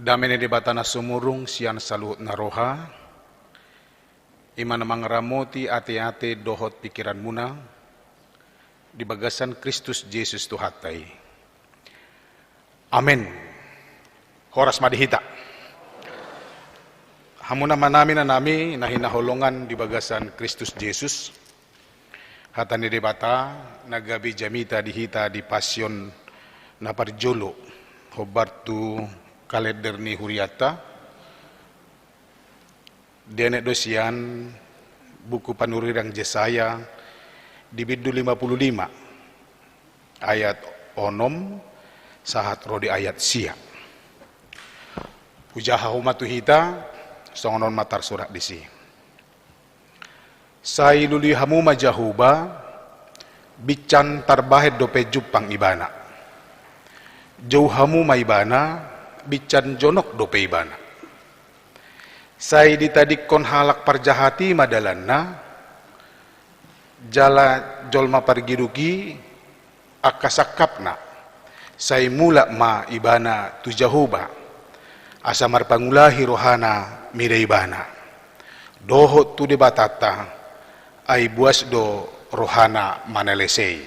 Damene di batana sumurung sian saluhut naroha, imana mangramoti ate-ate dohot pikiran muna, di bagasan Kristus Yesus Tuhatai. Amin. Horas madihita. Hamuna manami na nami nahinaholongan di bagasan Kristus Yesus. Hatani di bata nagabi jamita dihita di pasyon na parjolo hobartu kalender ni huriata. Dene dosian buku panurirang Yesaya di bidu 55 ayat onom sahat rodi ayat sia. Ujaha humatu hita songonon matar surat disi. Sai luli hamu majahuba bican tarbahed dope jupang ibana. Jauh hamu maibana bican jonok dope ibana. Sai ditadikon halak parjahati madalanna jala jolma pargirugi akasakapna. Sai mula ma ibana tujahuba asamar pangulahi rohana mire ibana. Dohot tu de batata ai buas do rohana manelesei.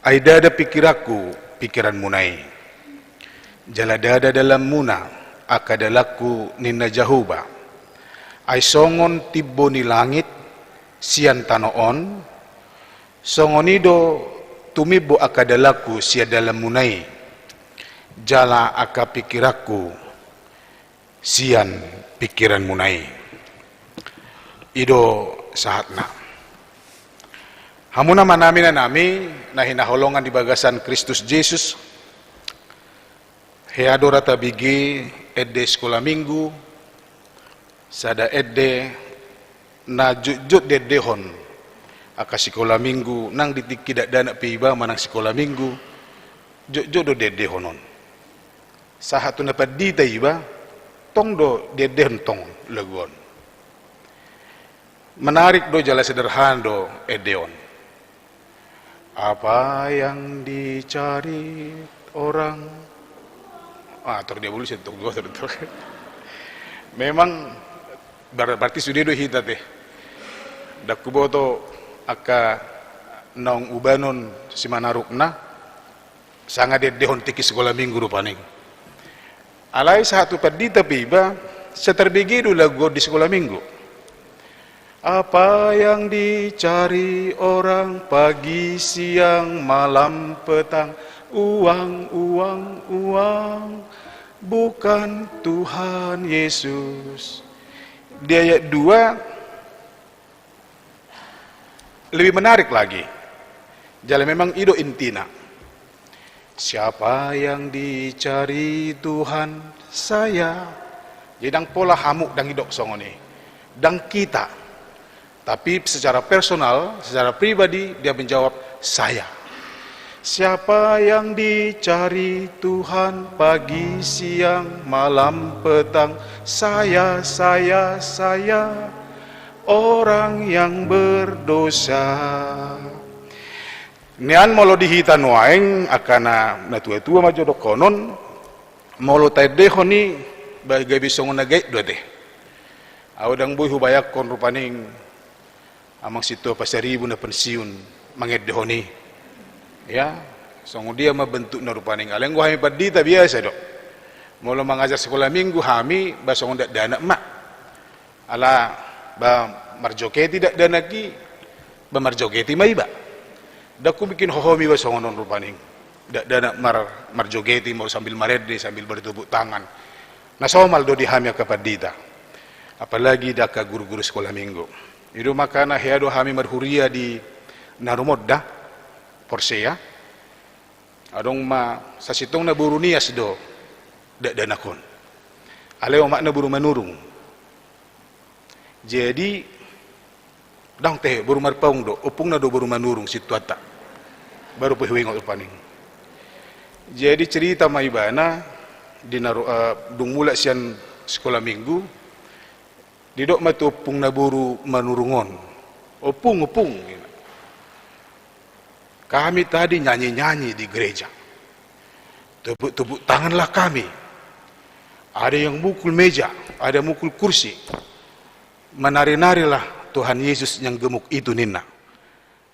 Ai dada pikiraku pikiran munai. Jala dada dalam muna akadalaku ninna jahuba. Ai songon tibbo ni langit sian tanoon. Songonido tumibo akadalaku sia dalam munai. Jala aka pikiraku sian pikiran munai. Ido sahatna. Hamuna manami na nami nahinaholongan di bagasan Kristus Yesus. Heado rata bigi edde sekolah minggu sada edde na jujut dedehon aka sekolah minggu nang ditikida dana piba manang sekolah minggu jujut do dedehonon. Sahatu na padita iba tong do dedehon tong legon. Menarik do jala sederhana do edeon. Apa yang dicari orang? Dia boleh sentuh gua terus. Memang berarti sudah do hita teh. Dakuboto aka naung ubanon si manarukna sangat dedehon tiki sekolah minggu rupaning. Alai satu padita piba seterbigi dulu lagu di sekolah minggu. Apa yang dicari orang pagi, siang, malam, petang, uang, uang, uang, bukan Tuhan Yesus. Di ayat 2 lebih menarik lagi. Jadi memang ido intina. Siapa yang dicari Tuhan? Saya. Jadi dang pola hamuk dang idok songoni. Dang kita. Tapi secara personal, secara pribadi dia menjawab saya. Siapa yang dicari Tuhan pagi, siang, malam, petang? Saya, orang yang berdosa. Nian molo dihita nuaeng akana natua-tua majodok konon molo taedeho ni bagai bisong nagay do teh. Awdang buy hubayak kon rupaning amang situ pasaribu na pensiun mangedeho ni. Ya, song dia mabentuk na rupaning aleng gua hami padita biasa dok. Molo mangajar sekolah minggu hami basong dak dana mak. Ala ba marjoketi dak dana ki ba marjoketi maiba. Daku bikin hohomi ba songonon rupaning. Dana marjogeti mau sambil marede sambil bertepuk tangan. Nasomal do dihami kapadita. Apalagi daka guru-guru sekolah minggu. Itu makana heado hami marhuria di narumodda Porsea. Adong ma sasitong na buru nias do danakon. Aleo makna buru manurung. Jadi dang teh buru marpaung do opung na do buru manurung situata baru pehwengok paning. Jadi cerita maibana di dung mula sian sekolah minggu didok matu opung na buru manurungon opung kami tadi nyanyi-nyanyi di gereja tepuk-tepuk tanganlah kami ada yang mukul meja, ada mukul kursi. Menari-narilah Tuhan Yesus yang gemuk itu nina.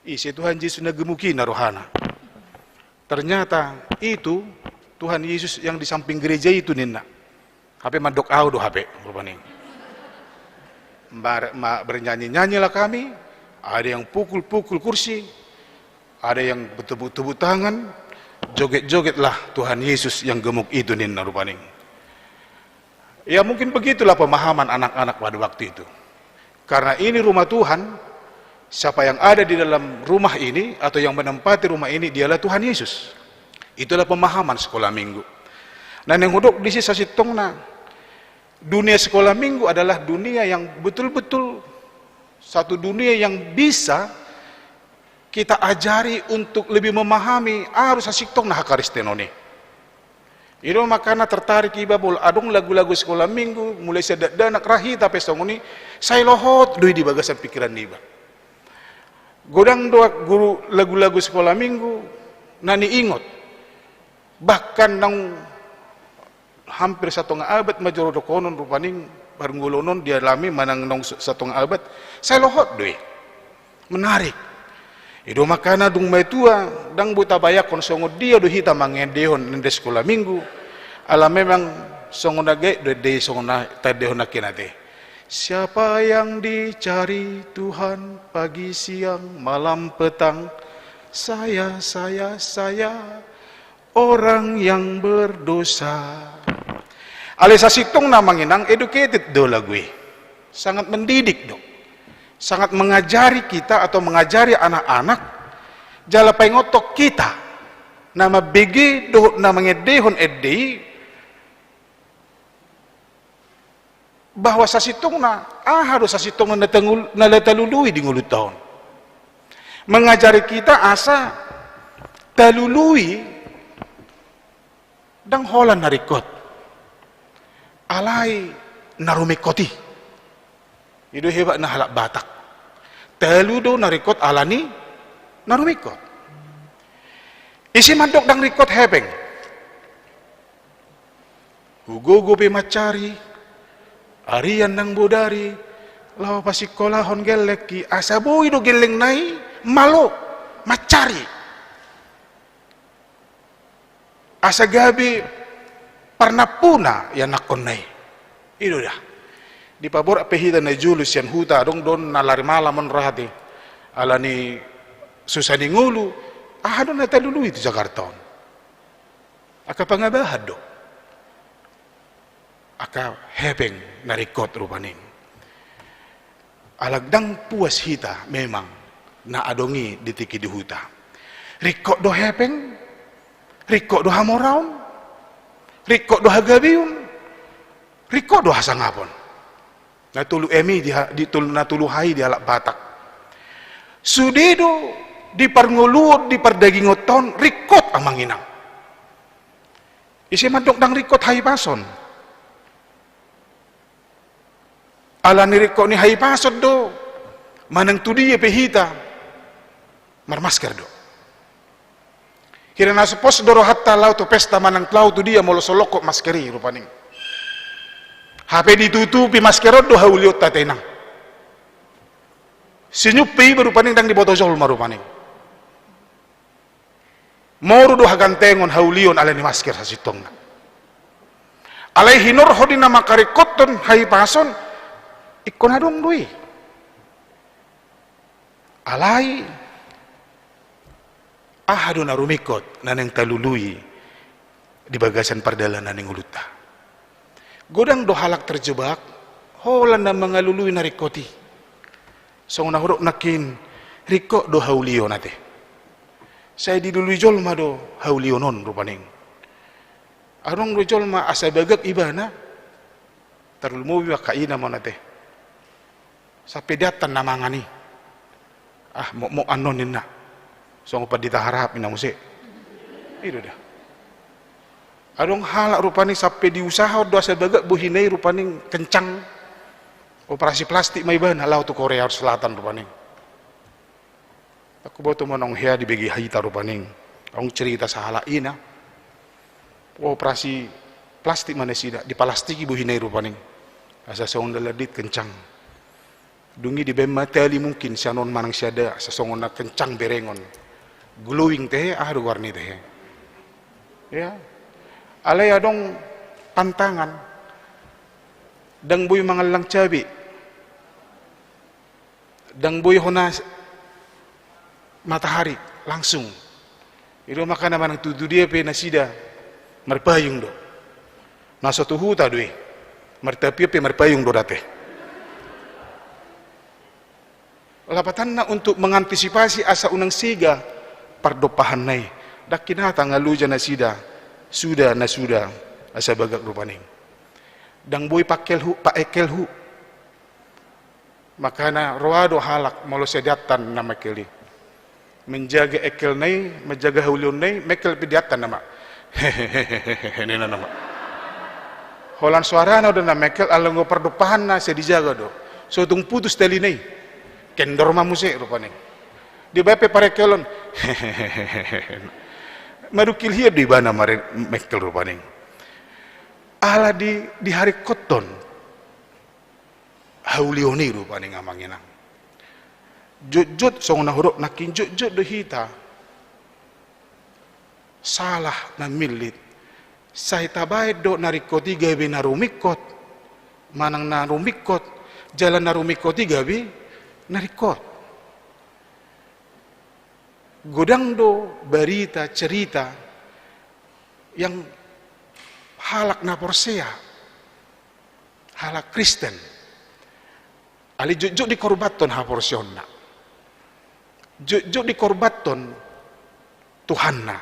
Isi Tuhan Yesus na gemuki na rohana. Ternyata itu Tuhan Yesus yang di samping gereja itu nina. HP mandok audo HP rupanya. Bernyanyi-nyanyilah kami, ada yang pukul-pukul kursi, ada yang bertepuk-tepuk tangan, joget-jogetlah Tuhan Yesus yang gemuk itu nina rupanya. Ya mungkin begitulah pemahaman anak-anak pada waktu itu. Karena ini rumah Tuhan, siapa yang ada di dalam rumah ini atau yang menempati rumah ini dialah Tuhan Yesus. Itulah pemahaman sekolah minggu. Dan yang huduk di sisa sitongna, dunia sekolah minggu adalah dunia yang betul-betul satu dunia yang bisa kita ajari untuk lebih memahami arus sitongna hakaristenone. Itu makanya tertarik iba bol adong lagu-lagu sekolah minggu mulai sedak danak rahita pesong ini saya lohot doi di bagasan pikiran iba. Godang doa guru lagu-lagu sekolah minggu nani ingot bahkan nang hampir 1 abad majoro dokonon rupaning barnggolonon dialami manang nong 1 abad saya lohot doi menarik. Itu makana dung may tua dang buta bayak kon songo dia do hita mangedehon nende sekolah minggu ala memang songo nage do de songo na tadehon nakinate. Siapa yang dicari Tuhan pagi siang malam petang, saya orang yang berdosa. Alisa sitong na manginang educated do lagui. Sangat mendidik do. Sangat mengajari kita atau mengajari anak-anak jala pengotok kita nama begi do namanya dehon eddi bahwa sasitong na harus sasitong na nalatalului di ngulut tahun mengajari kita asa talului dang holan narikot alai narumikoti itu hebat na halak Batak. Teludo narikot alani narumikot. Isi mandok dang rikot hebeng. Hugo pe macari, arian nang bodari, lawa pasikolahon geleki, asaboy do geleng nai, malo, macari. Asa gabi parnapuna ya nakon nai. Itu dah. Di pabor apehida na Julius yan huta dong don nalari malamon rahati alani susani ngulu doon na talulu itu Jakarta aka pangabahad do aka hebeng narikot rupaning alagdang puas hita memang na adongi ditiki di huta rikot do hebeng rikot do hamoraon rikot do hagabiun rikot do hasangapon natulu emi natuluhai di halak Batak. Sudido di parnguluot di pardagingoton rikot amang inang. Isi mandok dang rikot hai pason. Ala ni rikot ni hai pason do manang tudi pehita marmasker do. Kira na supos doro hatta lau to pesta manang tlau tu dia molo solokok maskeri rupaning. HP ditutupi maskerot do hauliot tatenang. Sinyupi baru paning dang dibotosol marupaning. Moru do hagantengon haulion ala ni masker sa sitong na. Alay hinor ho din na makarikoton hay pason ikonadong dui. Alay ahado na rumikot na nang talului di bagasan pardalanan ng uluta. Godang do halak terjebak, holan na mga luluy na rikoti. So nahurok nakin, riko do haulio nate. Saya di dulu jolma do haulio non rupaning. Arong do jolma asa bagak iba na, tarulmubi kaina mo nate. Sa pedatan na mangani. Mo anonin na. So pa ditaharap inamusi. Itu dah. Adong halak rupaning sampai diusaha doa sebagai buhinai rupaning kencang operasi plastik may ban halau tu Korea Selatan rupaning. Aku bawa tu manong hea di bagi haita rupaning. Ang cerita sa halak ina operasi plastik mana sida di palastiki bu hinai rupaning asa songon daladit kencang dungi di bem matali mungkin sanon manang siada asa songon na kencang berengon glowing teh warni teh ya alay adong pantangan dang boy mangalang cabi dang boy hona matahari langsung itu makana manang tutu dia pe nasida marpayung do nasa tuhu ta doi martapia pe marpayung do date lapatan na untuk mengantisipasi asa unang siga pardopahan nai dak kinata ngaluja nasida sudah asa bagak rupaning dang boy pakelhu pa ekelhu makana roado halak malo sedatan nama keli menjaga ekel nai menjaga haulion nai mekel pidiatan nama hehehe ini nama holan suara na udah na mekel alanggo perdopahan na sedijaga do so tung putus tali nai kendor mamuse rupaning di bape parekelon hehehe marukil hiya di bana mare mekel rupaning ala di hari koton haulioni rupaning amanginang jut song na huruk nakin jut do hita salah na milit say tabay do narikoti gabi narumikot manang narumikot jalan narumikoti gabi narikot godang do berita cerita yang halak na porsea halak Kristen ali jujuk di korbaton ha porsion na jujuk di korbaton Tuhan na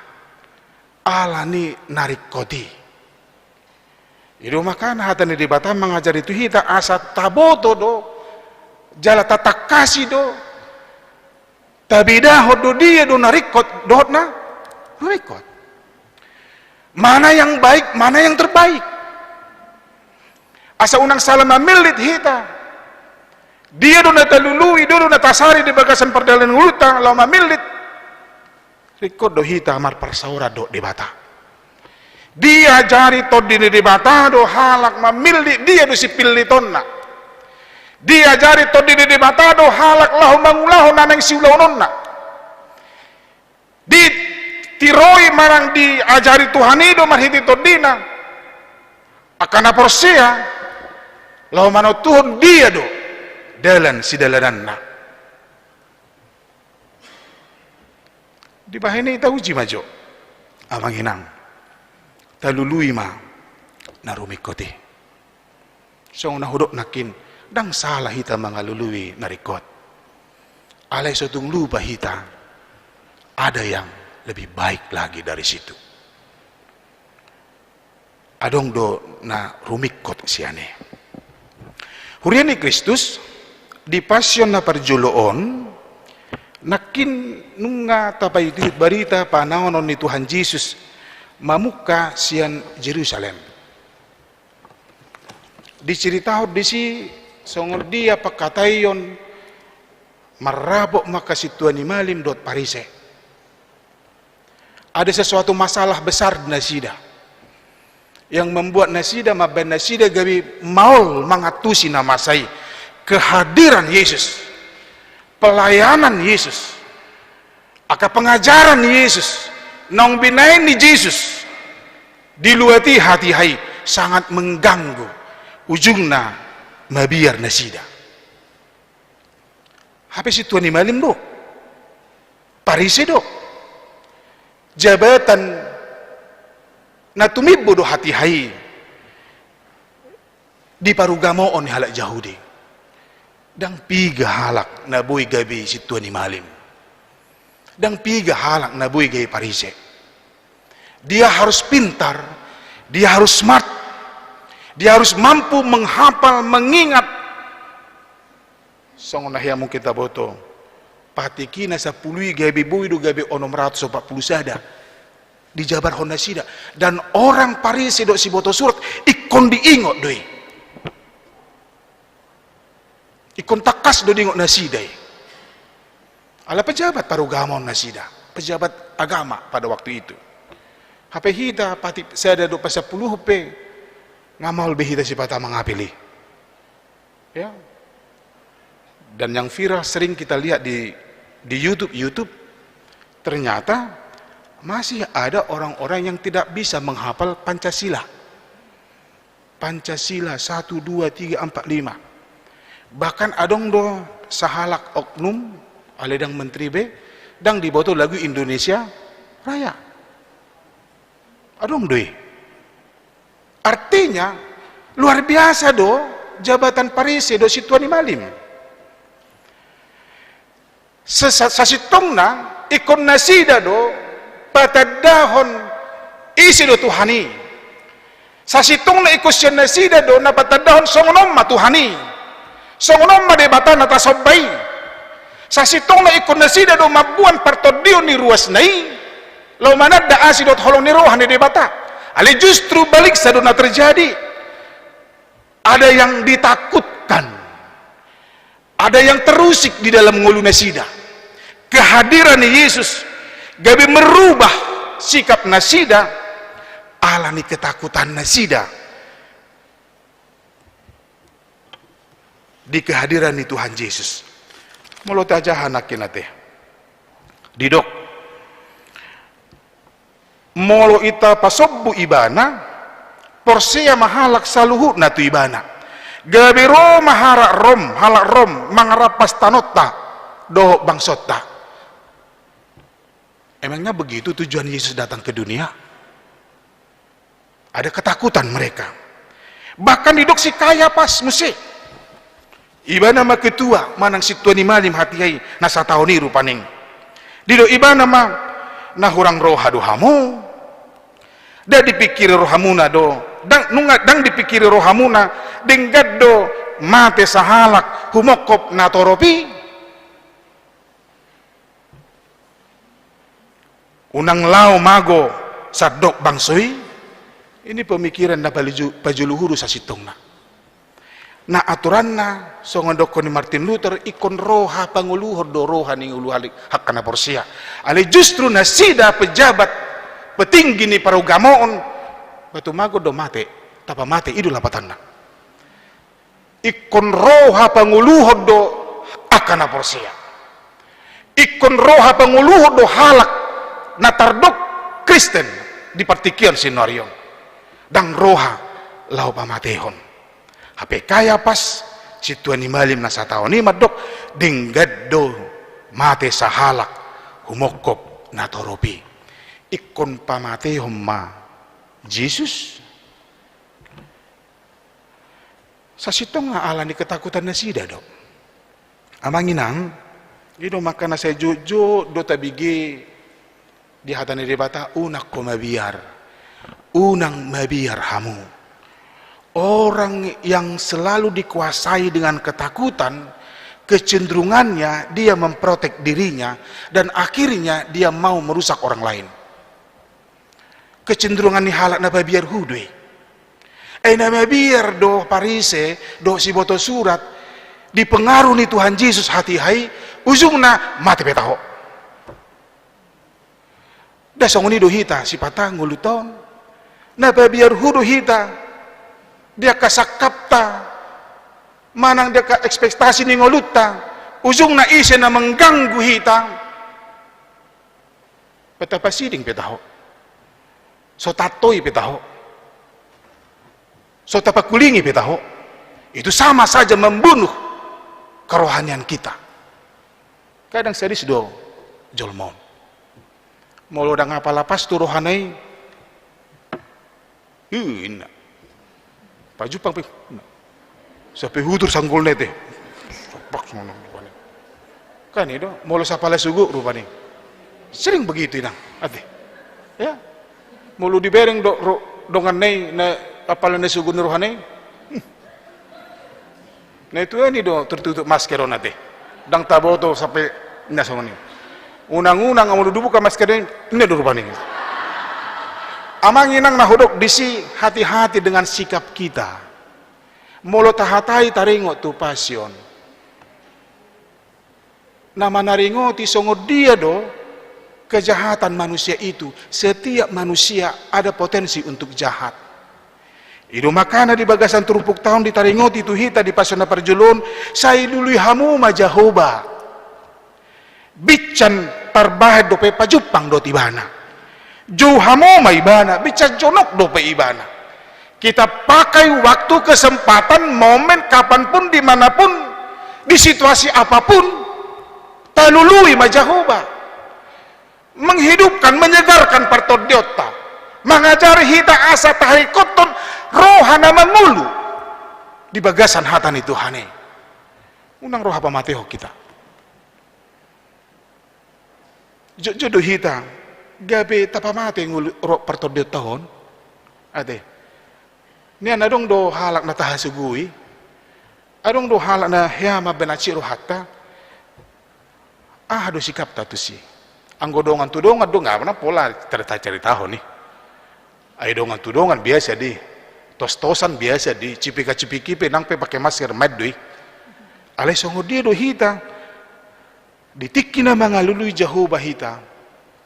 ala ni narikoti itu makana hata ni di Batam mengajari itu hita asa taboto do jala tatakasi do tabidah do dia do narikot do na narikot mana yang baik mana yang terbaik asa unang salam milit hita dia do natalului do natasari di bagasan perdalan utang law mamilit rikot do hita amar persaura do di bata dia jari to di bata do halak mamilit dia do sipilitonna dia jari to di bata do halak lahu mangulahu naneng siulononna di tiroi marang diajari Tuhan itu marhiti todina akan aporsia lau mano Tuhan dia do dalan si dalanan na di bahini ita uji majo amang inang talului ma narumikoti so na hudok nakin dang salah hita mangalului narikot alay sotung lupa hita ada yang lebih baik lagi dari situ adong do na rumikot siane huriani Kristus di pasion na parjuloon nakin nunga tapay barita panahon ni Tuhan Yesus mamuka sian Jerusalem diceritaho di si songor dia pakatayon marabok makasituan ni malim dot parise ada sesuatu masalah besar di Nasida yang membuat Nasida maben Nasida gabi maul mangatusi namasai kehadiran Yesus pelayanan Yesus aka pengajaran Yesus nong binain ni Yesus diluati hati hai sangat mengganggu ujungna mabiar Nasida apa si tuan imalim do parise do jabatan natumibbo do hati hai di parugamoon ni halak Yahudi dang piga halak na boy gabi si tuan imalim dang piga halak na boy gabi parise dia harus pintar dia harus smart dia harus mampu menghafal mengingat song nahya mungkin taboto patiki na sa pului gabi boy do gabi onom 140 sada di Jabar Honda Sida dan orang Paris do si boto surat ikon diingot doi ikon takas do diingot nasidai ala pejabat parugamon nasida pejabat agama pada waktu itu HP hita pati saya do pasa 10 HP ngamal behita si patah mengapili. Ya. Dan yang viral sering kita lihat di YouTube, ternyata masih ada orang-orang yang tidak bisa menghafal Pancasila. Pancasila 1, 2, 3, 4, 5. Bahkan adong do sahalak oknum aledang menteri be dang diboto lagu Indonesia Raya. Adong doi. Artinya luar biasa do jabatan Parise do situani malim. Sasitongna ikon nasida do patadahon isi do Tuhani. Sasitongna ikosyan nasida do na patadahon songonom matuhani. Songonom madebata na tasobay. Sasitongna ikon nasida do mabuan partodio ni ruas nai. Lau manad da asidot holong ni rohan ni debata. Ali justru balik sadona terjadi. Ada yang ditakutkan. Ada yang terusik di dalam ngulu nasida. Kehadiran Yesus gabe merubah sikap nasida, alani ketakutan nasida di kehadiran Tuhan Yesus. Mulut aja hanakin nate. Didok. Molo ita pasobbu ibana, porsia mahalak saluhu natu ibana. Gabe rom maharak rom, halak rom mangarapas tanota do bangsota. Emangnya begitu tujuan Yesus datang ke dunia? Ada ketakutan mereka. Bahkan didok si kaya pas musik. Iba nama ketua manang situani malim hatiai nasa tahuni rupaning. Didok iba nama nahurang roha dohamu. Da dipikiri rohamuna do. Dang dipikiri rohamuna. Denggad do mate sahalak humokop natoropi. Unang lau mago sadok bangsoi. Ini pemikiran na pajuluhuru sa sitongna. Na aturanna songondoko ni Martin Luther ikon roha panguluhur do roha ning uluhalik hakana porsia. Ale justru nasida pejabat petinggi ni parugamoon batu mago do mate tapa mate idul lapatanna. Ikon roha panguluhur do akana porsia. Ikon roha panguluhur do halak natardok Kristen di partikian sinorion dang roha lau pamatehon hape kaya pas situani malim nasa taoni madok dinggado mate sahalak humokop natoropi ikon pamatehon ma Jesus sa sitong nga alani ketakutan na sida dok amanginang ido makana sa jojo do tabigi di hatani debata unak ko mabiar unang mabiar hamu. Orang yang selalu dikuasai dengan ketakutan, kecenderungannya dia memprotek dirinya dan akhirnya dia mau merusak orang lain. Kecenderungan ni halak na mabiar hudwe na mabiar do Parise do si boto surat dipengaruh ni Tuhan Yesus hati hai ujungna mati petaho. Dasong ni dohita si patang nguluton na babiar hudo hita dia kasakapta manang dia ka ekspektasi ni nguluta ujung na ise na mengganggu hita petapasiding petaho so tatoy petaho so tapakulingi petaho itu sama saja membunuh kerohanian kita. Kadang sadis do jolmon molo dang apalapas tu rohanai ina pajupang pe sampai hudur sanggul nete pak ngono kan itu molo sapala sugu rupane sering begitu nang ate ya molo dibereng dongan nei na apala na sugu rohanai na itu ani do tertutup maskeron ate dang taboto sampai nasongoni unang-unang amun dubuka masker ini durupani. Amang inang nahudok disi hati-hati dengan sikap kita. Molo tahatai taringo tu pasion. Nama naringo ti songo dia do kejahatan manusia itu. Setiap manusia ada potensi untuk jahat. Ido makana di bagasan terupuk tahun di taringoti tu hita di pasona parjulun sai lului hamu majahoba bican parbahed dope pajupang do tibana jo hamu maibana bican jonok dope ibana. Kita pakai waktu, kesempatan, momen kapanpun, dimanapun, di situasi apapun, talului majahoba menghidupkan, menyegarkan partodiota, mengajari hita asa tahikoton rohana mangulu di bagasan hatan itu hane unang roha pamateho kita jodoh hita gabe tapamate ngulu roh partodiot tahun ate ni anadong do halak na tahasugui adong do halak na hiyama benaci rohata do sikap tatusi anggodongan tudongan do nga na pola cerita tahun nih ay dongan tudongan biasa di tos-tosan biasa di cipika-cipiki nang pe pakai masker madui alay songo dia do hita ditiki na mga luluy jahoba hita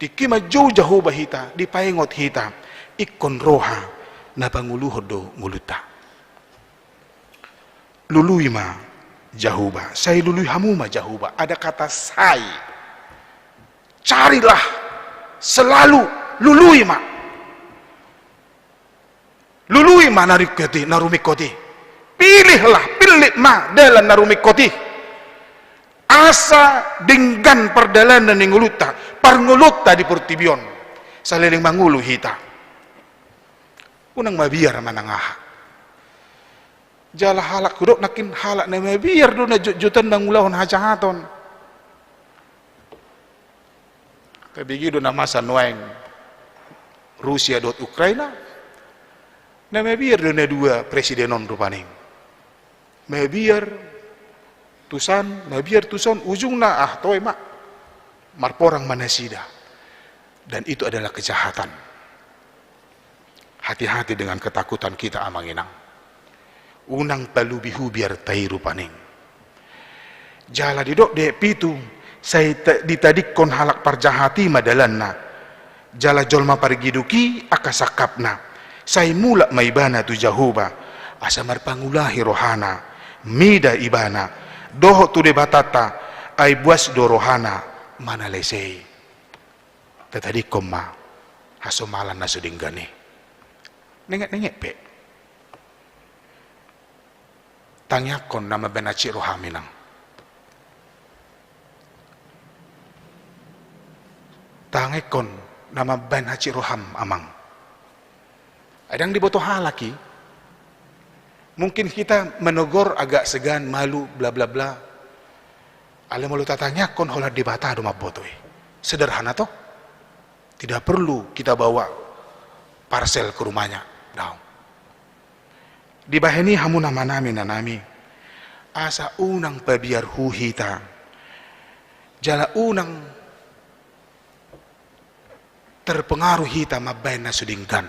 tiki majau jahoba hita di paingot hita ikon roha na panguluhod do nguluta luluy ma jahoba say luluy hamu ma jahoba ada kata say carilah selalu luluy ma lului ma narikoti narumikoti pilih ma dalam narumikoti asa dinggan perdalanan ning nguluta parnguluta di portibion saliling mangulu hita unang mabiar manangaha jala halak kudok nakin halak na mabiar do na jutan mangulahon hajahaton kabigi do na masa noeng Rusia dot Ukraina na mabiar na dua presidenon rupaning mabiar tusan ujung na toy mak marporang manasida dan itu adalah kejahatan. Hati-hati dengan ketakutan kita amanginang unang palubihu biar tai rupaning jala didok de pitu saya ditadikon halak parjahati madalanna jala jolma pargiduki akasakapna say mula maibana tu jahoba asa marpangulahi rohana mida ibana doho tu de batata ay buas do rohana mana lesei tatadi koma hasomalan na sudinggani nengek pe tangyakon nama benaci rohaminang tangekon nama benaci roham amang adang dibotoh halaki mungkin kita menegur agak segan malu bla bla bla ale malu tatanya kon hola debata do mabotoi sederhana toh tidak perlu kita bawa parcel ke rumahnya daun dibaheni hamu nama nami nanami asa unang pabiar huhita jala unang terpengaruh hita mabain na sudinggan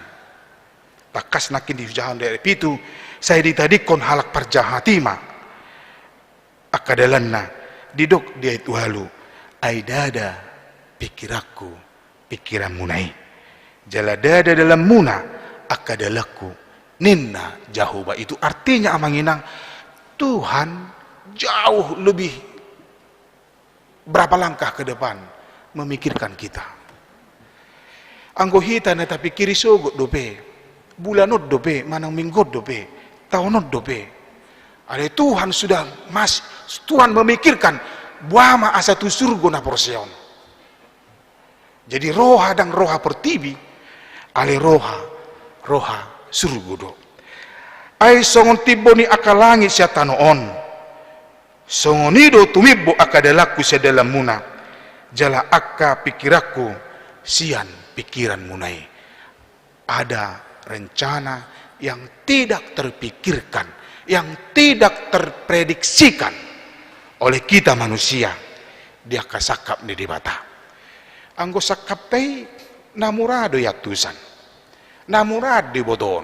bakas nakin di jahan dari pitu saya ditadikon halak parjahatima akadalan na didok dia itu halu ay dada pikiraku pikiran munai jala dada dalam muna akadalaku ninna jahoba itu artinya amanginang Tuhan jauh lebih berapa langkah ke depan memikirkan kita anggohita na tapi kiri sogot dope bulanot dope, manang minggot dope, tahunot dope. Ada Tuhan sudah Tuhan memikirkan buama asa tu surga na porsion. Jadi roha dan roha pertibi, ale roha surga do. Ay songon tibo ni akalangi siya tanoon. Songonido tumibbo akadalaku siya dalam muna. Jala akka pikiraku sian pikiran munai. Ada rencana yang tidak terpikirkan, yang tidak terprediksikan oleh kita manusia. Dia kasakap di bata. Anggo sakap tei namurado yatusan. Namurad di bodon.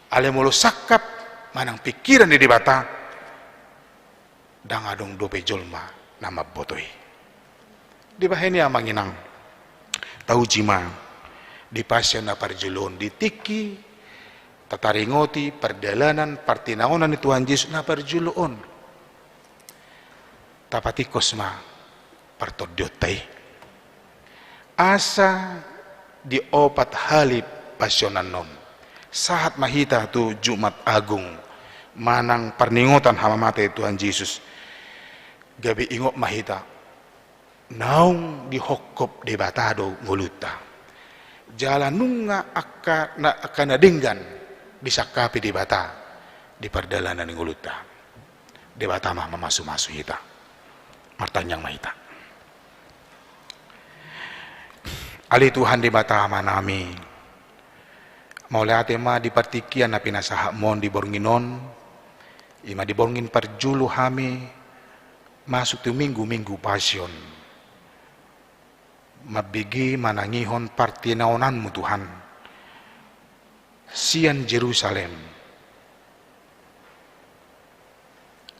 Ale mulu sakap manang pikiran di bata. Dangadong dope jolma nama botoi. Di baheni amanginang. Tahu jima di pasien na parjulon ditiki tataringoti perdalanan partinaunan ni Tuhan Yesus na parjuluon tapatikos ma partodyottay asa di opat hali pasyonan nom saat mahita tu Jumat Agung manang parningotan hamamate Tuhan Yesus gabi ingok mahita naung dihokop debatado nguluta jalan nunga akan nadinggan disakapi debata di perdalanan nguluta debata mah mamasu-masu hita martanyang mahita ali Tuhan debata manami maulay ate ma di partikian na pinasahak mon di bornginon ima di borngin parjulu hami masuk tu minggu pasyon mabigi manangihon partinaonanmu Tuhan sian Jerusalem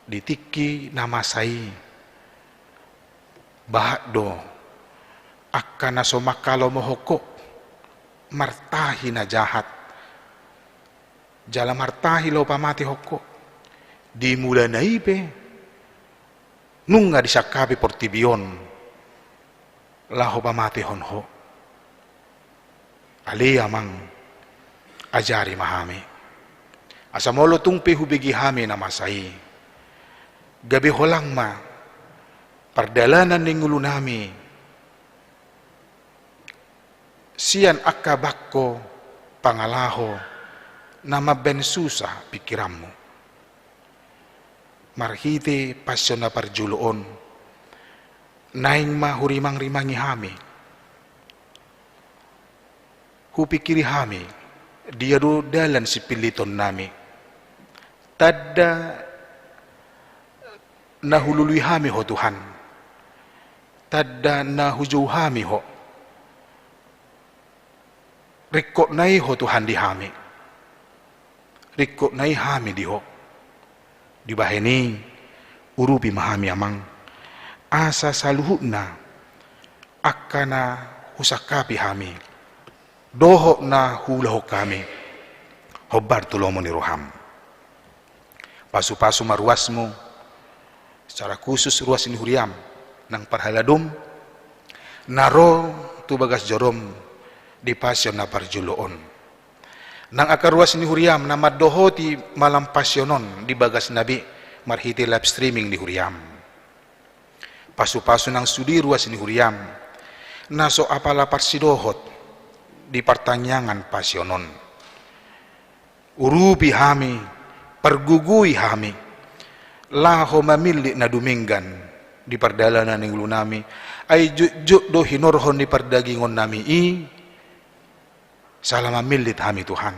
ditiki namasai bahado akan nasomakalo mohoko martahi na jahat jala martahi lo pamati hoko dimula na ipe nunga disakabi portibion laho pamati honho ali amang ajari mahami asamolo tungpi hubigi hami na masai gabi holang ma pardalanan ning ulunami sian akabakko pangalaho na mabensusa pikirammu marhite pasyon na parjuloon naing mahurimang-rimangi hami hupikiri hami dia do dalan si piliton nami tadda nahulului hami ho Tuhan tadda nahujuh hami ho rikot nai ho Tuhan di hami rikot nai hami di ho di baheni urupi mahami amang asa saluhuna akana husakapi hami doho na hulaho kami hobar tulomo ni roham pasu-pasu maruasmu secara khusus ruas ini huriam nang parhaladum naro tu bagas jorom di pasyon na parjuloon nang akar ruas ini huriam na madohoti malam pasyonon di bagas nabi marhiti live streaming di huriam pasu-pasu nang studi ruas ini huriam naso apala parsidohot di pertanyangan pasyonon urupi hami pergugui hami laho mamili na duminggan di perdalanan ng lunami ay juk do hinorhon di perdagingon nami salama milit hami Tuhan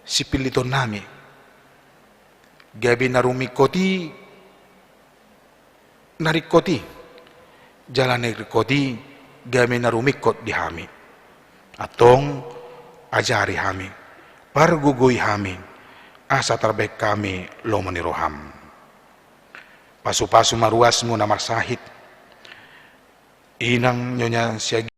sipiliton nami gabi narumikoti narikoti jalan narikoti gabi narumikot di hami atong ajari hami pargugui hami asa terbaik kami lo meniroham pasu-pasu maruasmu na marsahit inang nyonya siagi